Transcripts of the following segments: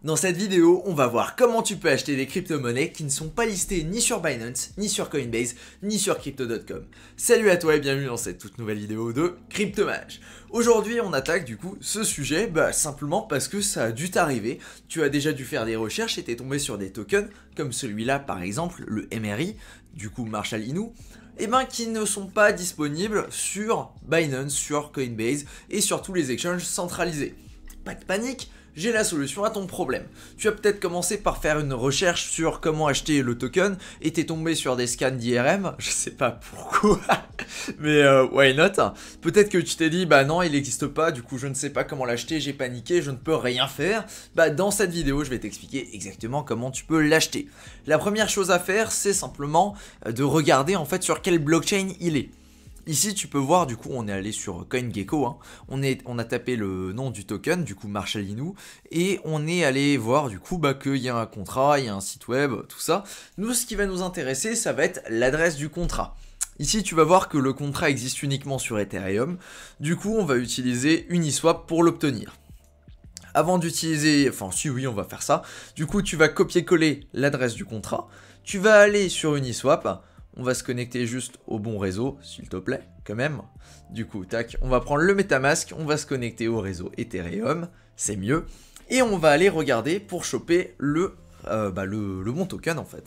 Dans cette vidéo, on va voir comment tu peux acheter des crypto-monnaies qui ne sont pas listées ni sur Binance, ni sur Coinbase, ni sur Crypto.com. Salut à toi et bienvenue dans cette toute nouvelle vidéo de Cryptomage. Aujourd'hui, on attaque du coup ce sujet simplement parce que ça a dû t'arriver. Tu as déjà dû faire des recherches et t'es tombé sur des tokens comme celui-là par exemple, le MRI, du coup Marshall Inu, qui ne sont pas disponibles sur Binance, sur Coinbase et sur tous les exchanges centralisés. Pas de panique, j'ai la solution à ton problème. Tu as peut-être commencé par faire une recherche sur comment acheter le token et t'es tombé sur des scans d'IRM, je sais pas pourquoi, mais why not. Peut-être que tu t'es dit bah non il n'existe pas, du coup je ne sais pas comment l'acheter, j'ai paniqué, je ne peux rien faire. Dans cette vidéo je vais t'expliquer exactement comment tu peux l'acheter. La première chose à faire c'est simplement de regarder en fait sur quelle blockchain il est. Ici tu peux voir, du coup on est allé sur CoinGecko, on a tapé le nom du token, du coup Marshall Inu, et on est allé voir du coup qu'il y a un contrat, il y a un site web, tout ça. Nous ce qui va nous intéresser ça va être l'adresse du contrat. Ici tu vas voir que le contrat existe uniquement sur Ethereum, du coup on va utiliser Uniswap pour l'obtenir. Avant d'utiliser, oui on va faire ça, du coup tu vas copier-coller l'adresse du contrat, tu vas aller sur Uniswap. On va se connecter juste au bon réseau, s'il te plaît, quand même. Du coup, tac, on va prendre le MetaMask, on va se connecter au réseau Ethereum, c'est mieux. Et on va aller regarder pour choper le bon token en fait.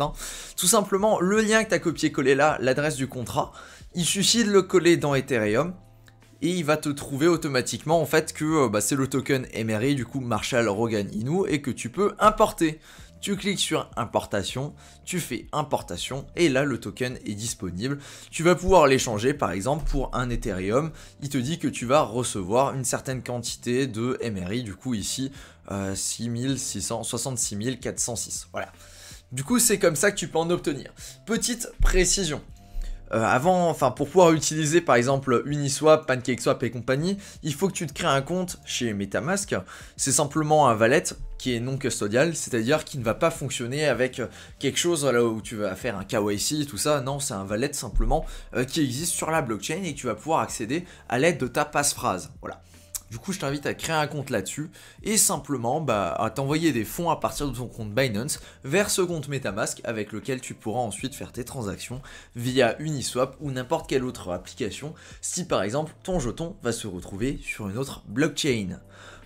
Tout simplement, le lien que tu as copié-collé là, l'adresse du contrat, il suffit de le coller dans Ethereum. Et il va te trouver automatiquement en fait que c'est le token MRI, du coup Marshall Rogan Inu, et que tu peux importer. Tu cliques sur importation, tu fais importation et là le token est disponible. Tu vas pouvoir l'échanger par exemple pour un Ethereum. Il te dit que tu vas recevoir une certaine quantité de MRI, du coup ici 66 406. Voilà. Du coup c'est comme ça que tu peux en obtenir. Petite précision. Pour pouvoir utiliser par exemple Uniswap, PancakeSwap et compagnie, il faut que tu te crées un compte chez MetaMask. C'est simplement un wallet qui est non custodial, c'est-à-dire qui ne va pas fonctionner avec quelque chose là où tu vas faire un KYC, tout ça. Non, c'est un wallet simplement qui existe sur la blockchain et que tu vas pouvoir accéder à l'aide de ta passphrase. Voilà. Du coup, je t'invite à créer un compte là-dessus et simplement à t'envoyer des fonds à partir de ton compte Binance vers ce compte MetaMask avec lequel tu pourras ensuite faire tes transactions via Uniswap ou n'importe quelle autre application si par exemple ton jeton va se retrouver sur une autre blockchain.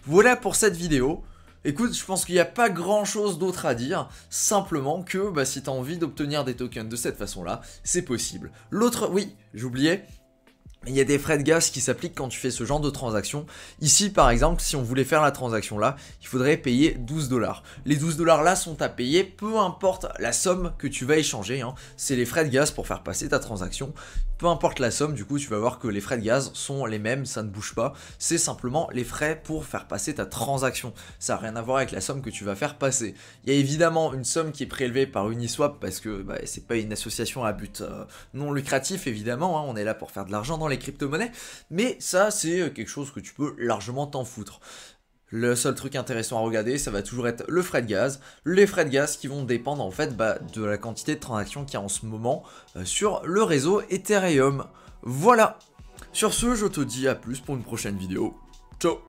Voilà pour cette vidéo. Écoute, je pense qu'il n'y a pas grand chose d'autre à dire, simplement que si tu as envie d'obtenir des tokens de cette façon-là, c'est possible. L'autre, oui, j'oubliais. Il y a des frais de gaz qui s'appliquent quand tu fais ce genre de transaction. Ici par exemple, si on voulait faire la transaction là, il faudrait payer 12 $. Les 12 $ là sont à payer, peu importe la somme que tu vas échanger. C'est les frais de gaz pour faire passer ta transaction. Peu importe la somme, du coup tu vas voir que les frais de gaz sont les mêmes, ça ne bouge pas. C'est simplement les frais pour faire passer ta transaction. Ça n'a rien à voir avec la somme que tu vas faire passer. Il y a évidemment une somme qui est prélevée par Uniswap parce que c'est pas une association à but non lucratif évidemment. On est là pour faire de l'argent dans les crypto-monnaies, mais ça c'est quelque chose que tu peux largement t'en foutre. Le seul truc intéressant à regarder, ça va toujours être le frais de gaz. Les frais de gaz qui vont dépendre en fait de la quantité de transactions qu'il y a en ce moment sur le réseau Ethereum. Voilà. Sur ce, je te dis à plus pour une prochaine vidéo. Ciao.